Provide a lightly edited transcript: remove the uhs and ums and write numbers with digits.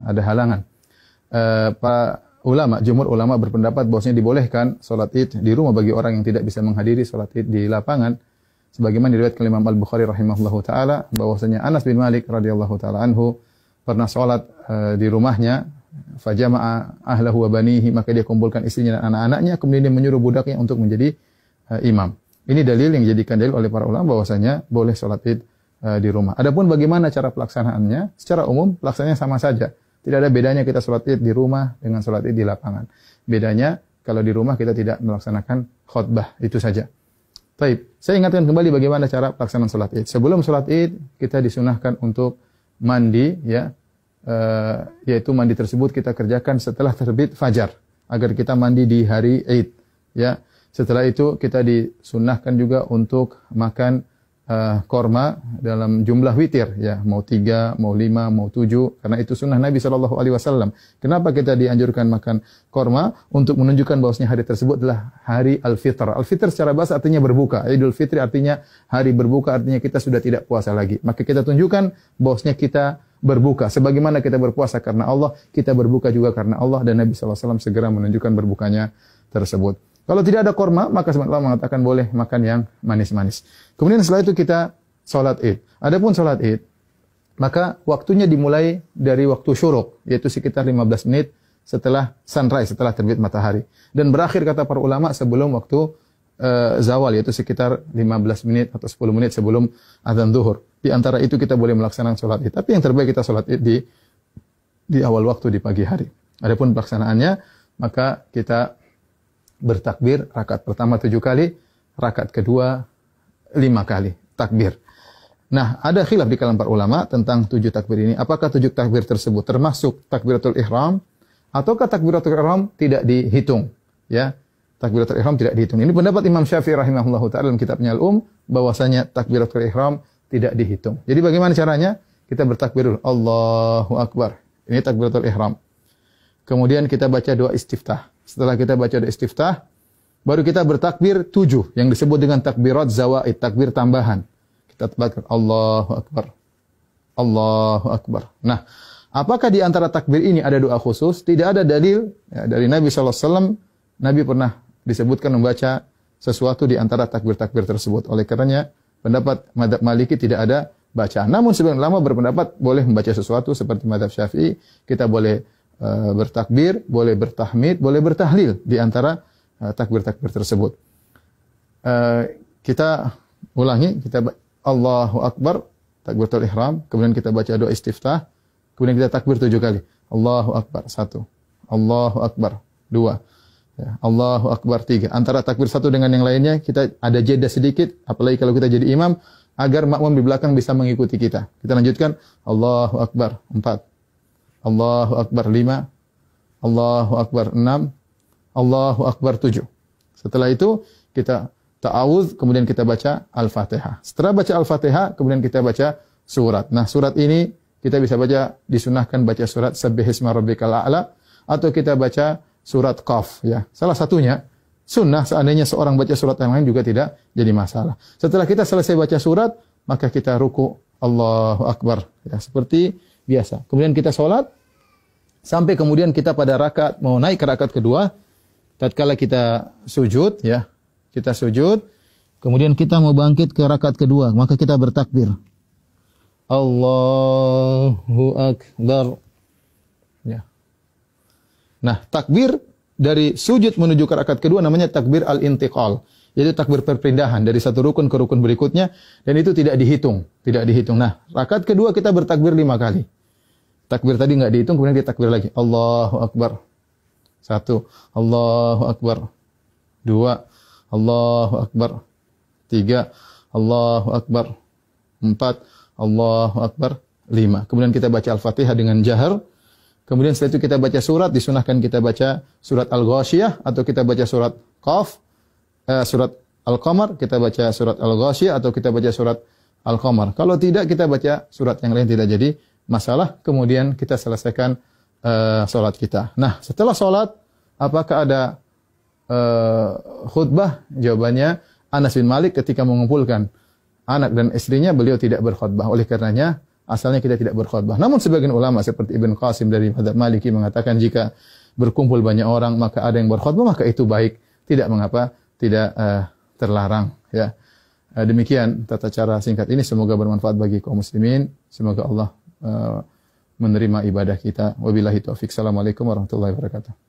ada halangan. Para ulama, jumhur ulama berpendapat bahwasanya dibolehkan salat Id di rumah bagi orang yang tidak bisa menghadiri salat Id di lapangan. Sebagaimana diriwayatkan Imam Al-Bukhari rahimahullahu taala bahwasanya Anas bin Malik radhiyallahu taala anhu pernah salat di rumahnya, fajama'a ahlahu wa banihi, maka dia kumpulkan istrinya dan anak-anaknya, kemudian dia menyuruh budaknya untuk menjadi imam. Ini dalil yang dijadikan dalil oleh para ulama bahwasanya boleh salat Id di rumah. Adapun bagaimana cara pelaksanaannya? Secara umum pelaksanaannya sama saja. Tidak ada bedanya kita salat Id di rumah dengan salat Id di lapangan. Bedanya kalau di rumah kita tidak melaksanakan khutbah, itu saja. Baik, saya ingatkan kembali bagaimana cara pelaksanaan salat Id. Sebelum salat Id kita disunahkan untuk mandi, ya, yaitu mandi tersebut kita kerjakan setelah terbit fajar agar kita mandi di hari Id, ya. Setelah itu kita disunnahkan juga untuk makan korma dalam jumlah witir, ya, mau 3, mau 5, mau 7, karena itu sunnah Nabi SAW. Kenapa kita dianjurkan makan korma? Untuk menunjukkan bahwasanya hari tersebut adalah hari Al-Fitr. Al-Fitr secara bahasa artinya berbuka. Idul Fitri artinya hari berbuka, artinya kita sudah tidak puasa lagi. Maka kita tunjukkan bahwasanya kita berbuka. Sebagaimana kita berpuasa karena Allah, kita berbuka juga karena Allah, dan Nabi SAW segera menunjukkan berbukanya tersebut. Kalau tidak ada korma, maka sebenarnya Allah mengatakan boleh makan yang manis-manis. Kemudian setelah itu kita sholat Id. Adapun sholat Id, maka waktunya dimulai dari waktu syuruk, yaitu sekitar 15 menit setelah sunrise, setelah terbit matahari. Dan berakhir kata para ulama sebelum waktu zawal, yaitu sekitar 15 menit atau 10 menit sebelum azan zuhur. Di antara itu kita boleh melaksanakan sholat Id. Tapi yang terbaik kita sholat Id di awal waktu, di pagi hari. Adapun pelaksanaannya, maka kita bertakbir rakaat pertama 7 kali, rakaat kedua 5 kali takbir. Nah, ada khilaf di kalangan para ulama tentang 7 takbir ini. Apakah 7 takbir tersebut termasuk takbiratul ihram ataukah takbiratul ihram tidak dihitung, ya? Takbiratul ihram tidak dihitung. Ini pendapat Imam Syafi'i rahimahullahu taala dalam kitabnya Al-Um, bahwasanya takbiratul ihram tidak dihitung. Jadi bagaimana caranya? Kita bertakbir dulu, Allahu Akbar. Ini takbiratul ihram. Kemudian kita baca doa istiftah. Setelah kita baca doa istiftah, baru kita bertakbir 7 yang disebut dengan takbirat zawaid, takbir tambahan. Kita takbir Allahu Akbar. Allahu Akbar. Nah, apakah di antara takbir ini ada doa khusus? Tidak ada dalil, ya, dari Nabi SAW. Nabi pernah disebutkan membaca sesuatu di antara takbir-takbir tersebut. Oleh karenanya, pendapat mazhab Maliki tidak ada bacaan. Namun sebagian ulama berpendapat boleh membaca sesuatu seperti mazhab Syafi'i. Kita boleh bertakbir, boleh bertahmid, boleh bertahlil di antara takbir-takbir tersebut. Kita ulangi, kita Allahu Akbar, takbiratul ihram, kemudian kita baca doa istiftah, kemudian kita takbir 7 kali. Allahu Akbar 1, Allahu Akbar 2, ya, Allahu Akbar 3. Antara takbir satu dengan yang lainnya kita ada jeda sedikit, apalagi kalau kita jadi imam, agar makmum di belakang bisa mengikuti kita. Kita lanjutkan Allahu Akbar 4, Allahu Akbar 5, Allahu Akbar 6, Allahu Akbar 7. Setelah itu kita ta'awudz, kemudian kita baca Al-Fatihah. Setelah baca Al-Fatihah, kemudian kita baca surat. Nah, surat ini kita bisa baca, disunahkan baca surat Sabbihisma Rabbikal A'la, atau kita baca surat Qaf, ya. Salah satunya sunnah, seandainya seorang baca surat yang lain juga tidak jadi masalah. Setelah kita selesai baca surat, maka kita ruku, Allahu Akbar, ya, seperti biasa. Kemudian kita sholat, sampai kemudian kita pada rakaat, mau naik ke rakaat kedua, tatkala kita sujud, ya, kita sujud, kemudian kita mau bangkit ke rakaat kedua, maka kita bertakbir. Allahu Akbar. Ya. Nah, takbir dari sujud menuju ke rakaat kedua namanya takbir al-intiqal. Yaitu takbir perpindahan dari satu rukun ke rukun berikutnya, dan itu tidak dihitung, tidak dihitung. Nah, rakaat kedua kita bertakbir 5 kali. Takbir tadi enggak dihitung, kemudian kita takbir lagi. Allahu Akbar. 1, Allahu Akbar. 2, Allahu Akbar. 3, Allahu Akbar. 4, Allahu Akbar. 5. Kemudian kita baca Al-Fatihah dengan jahar. Kemudian setelah itu kita baca surat, disunahkan kita baca surat Al-Ghasyiyah atau kita baca surat Qaf, surat Al-Qamar, kita baca surat Al-Ghasyiyah atau kita baca surat Al-Qamar. Kalau tidak, kita baca surat yang lain, tidak jadi masalah. Kemudian kita selesaikan salat kita. Nah, setelah salat, apakah ada khutbah? Jawabannya, Anas bin Malik ketika mengumpulkan anak dan istrinya, beliau tidak berkhutbah. Oleh karenanya, asalnya kita tidak berkhutbah. Namun sebagian ulama seperti Ibn Qasim dari mazhab Maliki mengatakan jika berkumpul banyak orang maka ada yang berkhutbah, maka itu baik, tidak mengapa, tidak terlarang, ya. Demikian tata cara singkat ini, semoga bermanfaat bagi kaum muslimin. Semoga Allah menerima ibadah kita. Wabillahi taufik. Assalamualaikum warahmatullahi wabarakatuh.